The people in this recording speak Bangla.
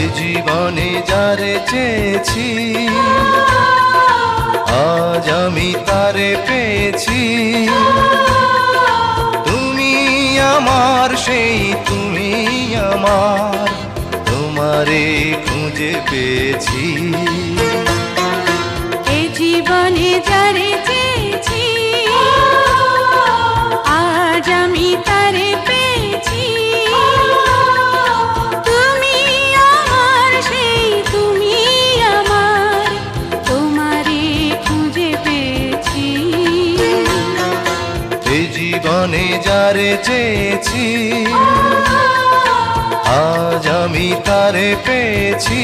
এ জীবনে যারে চেয়েছি আজ আমি তারে পেয়েছি। তুমি আমার সেই তুমি আমার, তোমারে খুঁজে পেয়েছি। এ জীবনে যারে চেয়েছি আজ আমি তারে পেয়েছি। তুমি আমার সেই তুমি আমার, তোমারে খুঁজে পেয়েছি। এ জীবনে যারে চেয়েছি আজ আমি তারে পেয়েছি।